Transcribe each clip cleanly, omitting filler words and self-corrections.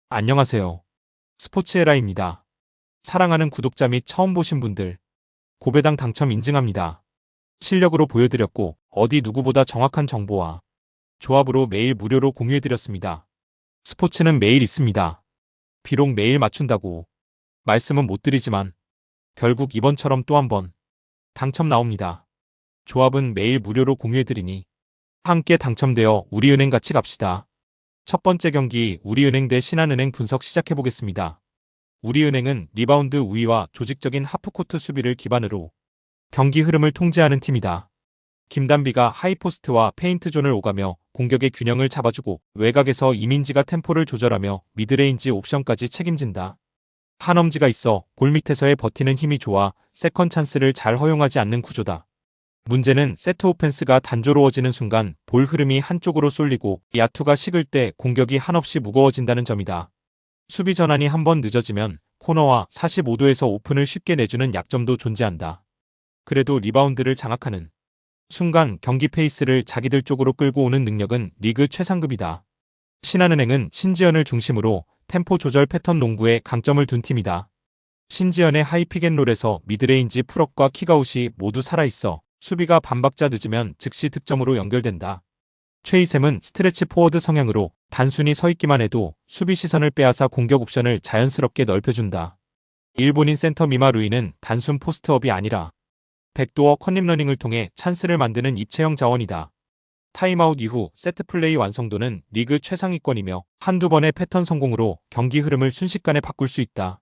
안녕하세요. 스포츠에라입니다. 사랑하는 구독자 및 처음 보신 분들, 고배당 당첨 인증합니다. 실력으로 보여드렸고 어디 누구보다 정확한 정보와 조합으로 매일 무료로 공유해드렸습니다. 스포츠는 매일 있습니다. 비록 매일 맞춘다고 말씀은 못 드리지만 결국 이번처럼 또 한 번 당첨 나옵니다. 조합은 매일 무료로 공유해드리니 함께 당첨되어 우리은행 같이 갑시다. 첫 번째 경기 우리은행 대 신한은행 분석 시작해보겠습니다. 우리은행은 리바운드 우위와 조직적인 하프코트 수비를 기반으로 경기 흐름을 통제하는 팀이다. 김단비가 하이포스트와 페인트존을 오가며 공격의 균형을 잡아주고 외곽에서 이민지가 템포를 조절하며 미드레인지 옵션까지 책임진다. 한엄지가 있어 골 밑에서의 버티는 힘이 좋아 세컨 찬스를 잘 허용하지 않는 구조다. 문제는 세트 오펜스가 단조로워지는 순간 볼 흐름이 한쪽으로 쏠리고 야투가 식을 때 공격이 한없이 무거워진다는 점이다. 수비 전환이 한번 늦어지면 코너와 45도에서 오픈을 쉽게 내주는 약점도 존재한다. 그래도 리바운드를 장악하는 순간 경기 페이스를 자기들 쪽으로 끌고 오는 능력은 리그 최상급이다. 신한은행은 신지연을 중심으로 템포 조절 패턴 농구에 강점을 둔 팀이다. 신지연의 하이픽앤롤에서 미드레인지 풀업과 킥아웃이 모두 살아있어 수비가 반박자 늦으면 즉시 득점으로 연결된다. 최희샘은 스트레치 포워드 성향으로 단순히 서 있기만 해도 수비 시선을 빼앗아 공격 옵션을 자연스럽게 넓혀준다. 일본인 센터 미마루이는 단순 포스트업이 아니라 백도어 컨닝러닝을 통해 찬스를 만드는 입체형 자원이다. 타임아웃 이후 세트 플레이 완성도는 리그 최상위권이며 한두 번의 패턴 성공으로 경기 흐름을 순식간에 바꿀 수 있다.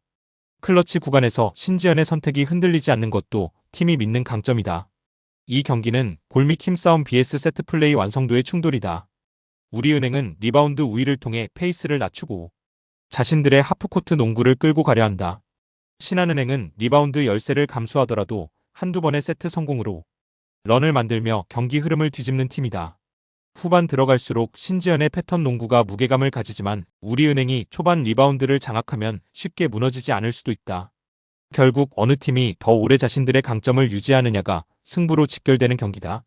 클러치 구간에서 신지연의 선택이 흔들리지 않는 것도 팀이 믿는 강점이다. 이 경기는 골 및 힘싸움 vs 세트 플레이 완성도의 충돌이다. 우리은행은 리바운드 우위를 통해 페이스를 낮추고 자신들의 하프코트 농구를 끌고 가려 한다. 신한은행은 리바운드 열세를 감수하더라도 한두 번의 세트 성공으로 런을 만들며 경기 흐름을 뒤집는 팀이다. 후반 들어갈수록 신지연의 패턴 농구가 무게감을 가지지만 우리은행이 초반 리바운드를 장악하면 쉽게 무너지지 않을 수도 있다. 결국 어느 팀이 더 오래 자신들의 강점을 유지하느냐가 승부로 직결되는 경기다.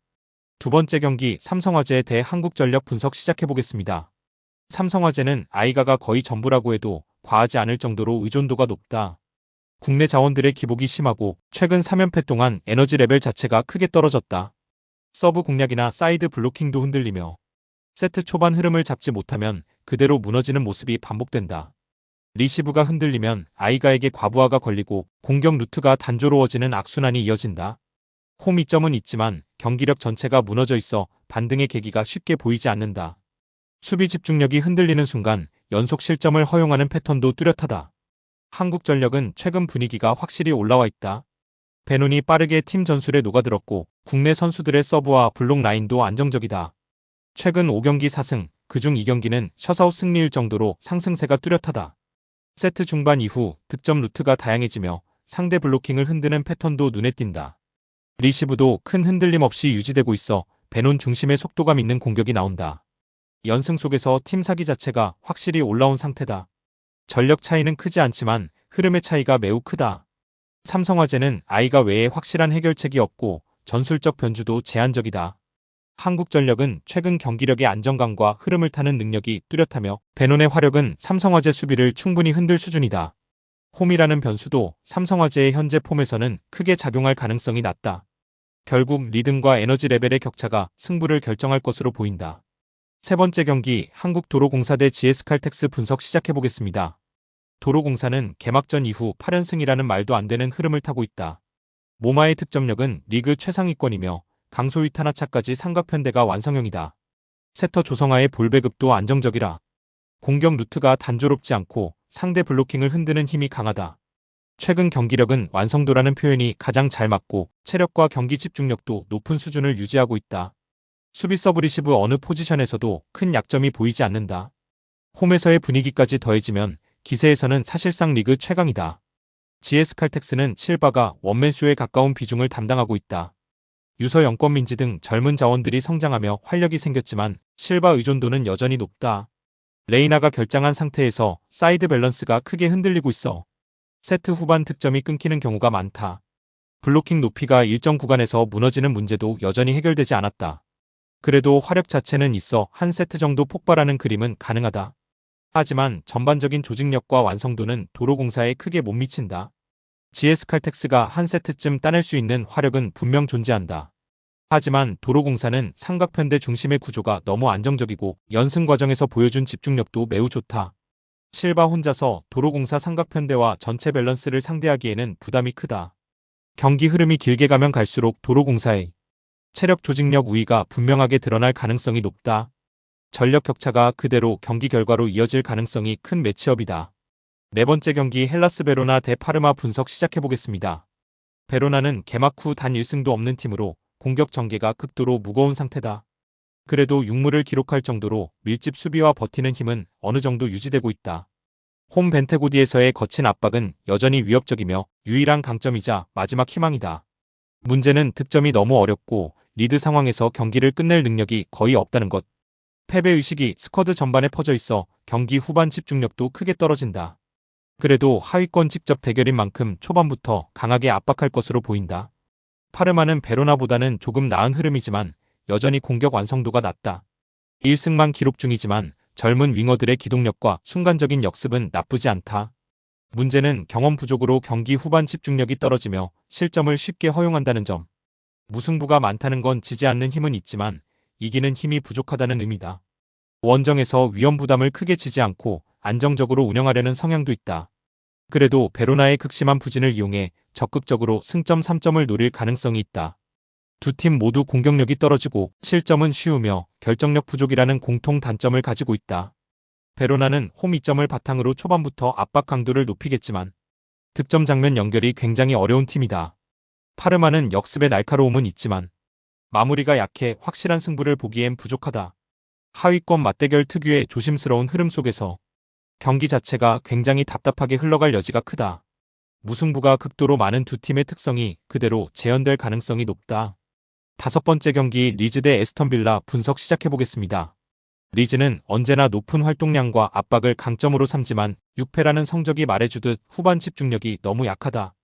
두 번째 경기 삼성화재 대 한국전력 분석 시작해보겠습니다. 삼성화재는 아이가가 거의 전부라고 해도 과하지 않을 정도로 의존도가 높다. 국내 자원들의 기복이 심하고 최근 3연패 동안 에너지 레벨 자체가 크게 떨어졌다. 서브 공략이나 사이드 블로킹도 흔들리며 세트 초반 흐름을 잡지 못하면 그대로 무너지는 모습이 반복된다. 리시브가 흔들리면 아이가에게 과부하가 걸리고 공격 루트가 단조로워지는 악순환이 이어진다. 홈 이점은 있지만 경기력 전체가 무너져 있어 반등의 계기가 쉽게 보이지 않는다. 수비 집중력이 흔들리는 순간 연속 실점을 허용하는 패턴도 뚜렷하다. 한국전력은 최근 분위기가 확실히 올라와 있다. 베논이 빠르게 팀 전술에 녹아들었고 국내 선수들의 서브와 블록 라인도 안정적이다. 최근 5경기 4승, 그중 2경기는 셧아웃 승리일 정도로 상승세가 뚜렷하다. 세트 중반 이후 득점 루트가 다양해지며 상대 블로킹을 흔드는 패턴도 눈에 띈다. 리시브도 큰 흔들림 없이 유지되고 있어 베논 중심의 속도감 있는 공격이 나온다. 연승 속에서 팀 사기 자체가 확실히 올라온 상태다. 전력 차이는 크지 않지만 흐름의 차이가 매우 크다. 삼성화재는 아이가 외에 확실한 해결책이 없고 전술적 변주도 제한적이다. 한국전력은 최근 경기력의 안정감과 흐름을 타는 능력이 뚜렷하며 베논의 화력은 삼성화재 수비를 충분히 흔들 수준이다. 홈이라는 변수도 삼성화재의 현재 폼에서는 크게 작용할 가능성이 낮다. 결국 리듬과 에너지 레벨의 격차가 승부를 결정할 것으로 보인다. 세 번째 경기 한국도로공사 대 GS칼텍스 분석 시작해보겠습니다. 도로공사는 개막전 이후 8연승이라는 말도 안 되는 흐름을 타고 있다. 모마의 득점력은 리그 최상위권이며 강소희 타나차까지 삼각편대가 완성형이다. 세터 조성아의 볼 배급도 안정적이라 공격 루트가 단조롭지 않고 상대 블로킹을 흔드는 힘이 강하다. 최근 경기력은 완성도라는 표현이 가장 잘 맞고 체력과 경기 집중력도 높은 수준을 유지하고 있다. 수비 서브 리시브 어느 포지션에서도 큰 약점이 보이지 않는다. 홈에서의 분위기까지 더해지면 기세에서는 사실상 리그 최강이다. GS칼텍스는 실바가 원맨쇼에 가까운 비중을 담당하고 있다. 유서 영권민지 등 젊은 자원들이 성장하며 활력이 생겼지만 실바 의존도는 여전히 높다. 레이나가 결장한 상태에서 사이드 밸런스가 크게 흔들리고 있어 세트 후반 득점이 끊기는 경우가 많다. 블로킹 높이가 일정 구간에서 무너지는 문제도 여전히 해결되지 않았다. 그래도 화력 자체는 있어 한 세트 정도 폭발하는 그림은 가능하다. 하지만 전반적인 조직력과 완성도는 도로공사에 크게 못 미친다. GS 칼텍스가 한 세트쯤 따낼 수 있는 화력은 분명 존재한다. 하지만 도로공사는 삼각편대 중심의 구조가 너무 안정적이고 연승 과정에서 보여준 집중력도 매우 좋다. 실바 혼자서 도로공사 삼각편대와 전체 밸런스를 상대하기에는 부담이 크다. 경기 흐름이 길게 가면 갈수록 도로공사의 체력 조직력 우위가 분명하게 드러날 가능성이 높다. 전력 격차가 그대로 경기 결과로 이어질 가능성이 큰 매치업이다. 네 번째 경기 헬라스 베로나 대 파르마 분석 시작해보겠습니다. 베로나는 개막 후 단 1승도 없는 팀으로 공격 전개가 극도로 무거운 상태다. 그래도 6무를 기록할 정도로 밀집 수비와 버티는 힘은 어느 정도 유지되고 있다. 홈 벤테고디에서의 거친 압박은 여전히 위협적이며 유일한 강점이자 마지막 희망이다. 문제는 득점이 너무 어렵고 리드 상황에서 경기를 끝낼 능력이 거의 없다는 것. 패배의식이 스쿼드 전반에 퍼져 있어 경기 후반 집중력도 크게 떨어진다. 그래도 하위권 직접 대결인 만큼 초반부터 강하게 압박할 것으로 보인다. 파르마는 베로나보다는 조금 나은 흐름이지만 여전히 공격 완성도가 낮다. 1승만 기록 중이지만 젊은 윙어들의 기동력과 순간적인 역습은 나쁘지 않다. 문제는 경험 부족으로 경기 후반 집중력이 떨어지며 실점을 쉽게 허용한다는 점. 무승부가 많다는 건 지지 않는 힘은 있지만 이기는 힘이 부족하다는 의미다. 원정에서 위험 부담을 크게 지지 않고 안정적으로 운영하려는 성향도 있다. 그래도 베로나의 극심한 부진을 이용해 적극적으로 승점 3점을 노릴 가능성이 있다. 두 팀 모두 공격력이 떨어지고 실점은 쉬우며 결정력 부족이라는 공통 단점을 가지고 있다. 베로나는 홈 이점을 바탕으로 초반부터 압박 강도를 높이겠지만 득점 장면 연결이 굉장히 어려운 팀이다. 파르마는 역습의 날카로움은 있지만 마무리가 약해 확실한 승부를 보기엔 부족하다. 하위권 맞대결 특유의 조심스러운 흐름 속에서 경기 자체가 굉장히 답답하게 흘러갈 여지가 크다. 무승부가 극도로 많은 두 팀의 특성이 그대로 재현될 가능성이 높다. 다섯 번째 경기 리즈 대 에스턴 빌라 분석 시작해보겠습니다. 리즈는 언제나 높은 활동량과 압박을 강점으로 삼지만 6패라는 성적이 말해주듯 후반 집중력이 너무 약하다.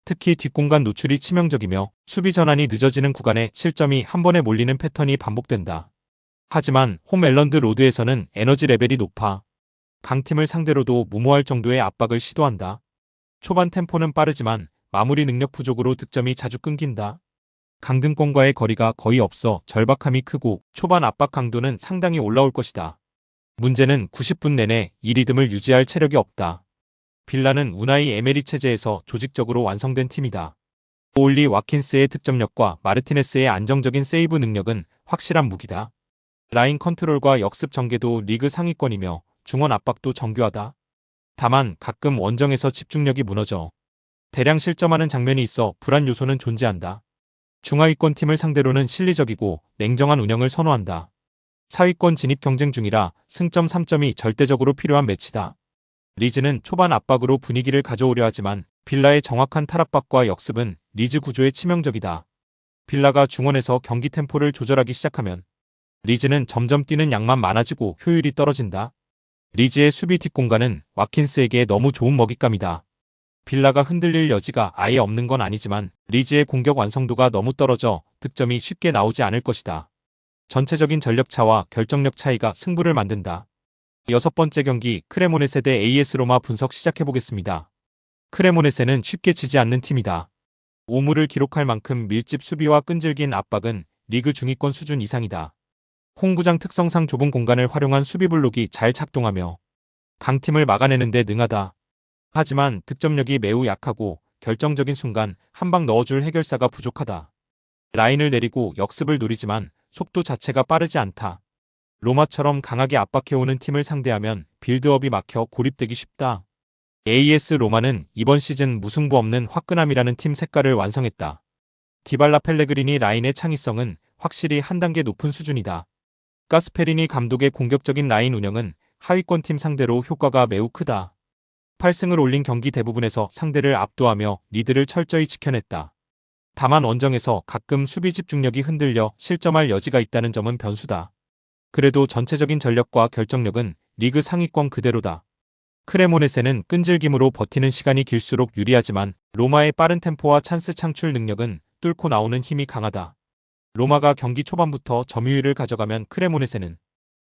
특히 뒷공간 노출이 치명적이며 수비 전환이 늦어지는 구간에 실점이 한 번에 몰리는 패턴이 반복된다. 하지만 홈 앨런드 로드에서는 에너지 레벨이 높아 강팀을 상대로도 무모할 정도의 압박을 시도한다. 초반 템포는 빠르지만 마무리 능력 부족으로 득점이 자주 끊긴다. 강등권과의 거리가 거의 없어 절박함이 크고 초반 압박 강도는 상당히 올라올 것이다. 문제는 90분 내내 이 리듬을 유지할 체력이 없다. 빌라는 우나이 에메리 체제에서 조직적으로 완성된 팀이다. 올리 와킨스의 득점력과 마르티네스의 안정적인 세이브 능력은 확실한 무기다. 라인 컨트롤과 역습 전개도 리그 상위권이며 중원 압박도 정교하다. 다만 가끔 원정에서 집중력이 무너져 대량 실점하는 장면이 있어 불안 요소는 존재한다. 중하위권 팀을 상대로는 실리적이고 냉정한 운영을 선호한다. 사위권 진입 경쟁 중이라 승점 3점이 절대적으로 필요한 매치다. 리즈는 초반 압박으로 분위기를 가져오려 하지만 빌라의 정확한 탈압박과 역습은 리즈 구조에 치명적이다. 빌라가 중원에서 경기 템포를 조절하기 시작하면 리즈는 점점 뛰는 양만 많아지고 효율이 떨어진다. 리즈의 수비 뒷공간은 와킨스에게 너무 좋은 먹잇감이다. 빌라가 흔들릴 여지가 아예 없는 건 아니지만 리즈의 공격 완성도가 너무 떨어져 득점이 쉽게 나오지 않을 것이다. 전체적인 전력차와 결정력 차이가 승부를 만든다. 여섯 번째 경기 크레모네세 대 AS 로마 분석 시작해보겠습니다. 크레모네세는 쉽게 지지 않는 팀이다. 5무를 기록할 만큼 밀집 수비와 끈질긴 압박은 리그 중위권 수준 이상이다. 홈구장 특성상 좁은 공간을 활용한 수비 블록이 잘 작동하며 강팀을 막아내는 데 능하다. 하지만 득점력이 매우 약하고 결정적인 순간 한 방 넣어줄 해결사가 부족하다. 라인을 내리고 역습을 노리지만 속도 자체가 빠르지 않다. 로마처럼 강하게 압박해오는 팀을 상대하면 빌드업이 막혀 고립되기 쉽다. AS 로마는 이번 시즌 무승부 없는 화끈함이라는 팀 색깔을 완성했다. 디발라 펠레그리니 라인의 창의성은 확실히 한 단계 높은 수준이다. 가스페리니 감독의 공격적인 라인 운영은 하위권 팀 상대로 효과가 매우 크다. 8승을 올린 경기 대부분에서 상대를 압도하며 리드를 철저히 지켜냈다. 다만 원정에서 가끔 수비 집중력이 흔들려 실점할 여지가 있다는 점은 변수다. 그래도 전체적인 전력과 결정력은 리그 상위권 그대로다. 크레모네세는 끈질김으로 버티는 시간이 길수록 유리하지만 로마의 빠른 템포와 찬스 창출 능력은 뚫고 나오는 힘이 강하다. 로마가 경기 초반부터 점유율을 가져가면 크레모네세는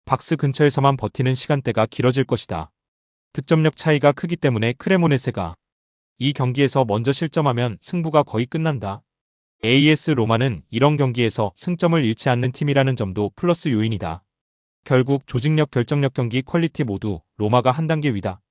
박스 근처에서만 버티는 시간대가 길어질 것이다. 득점력 차이가 크기 때문에 크레모네세가 이 경기에서 먼저 실점하면 승부가 거의 끝난다. AS 로마는 이런 경기에서 승점을 잃지 않는 팀이라는 점도 플러스 요인이다. 결국 조직력, 결정력, 경기 퀄리티 모두 로마가 한 단계 위다.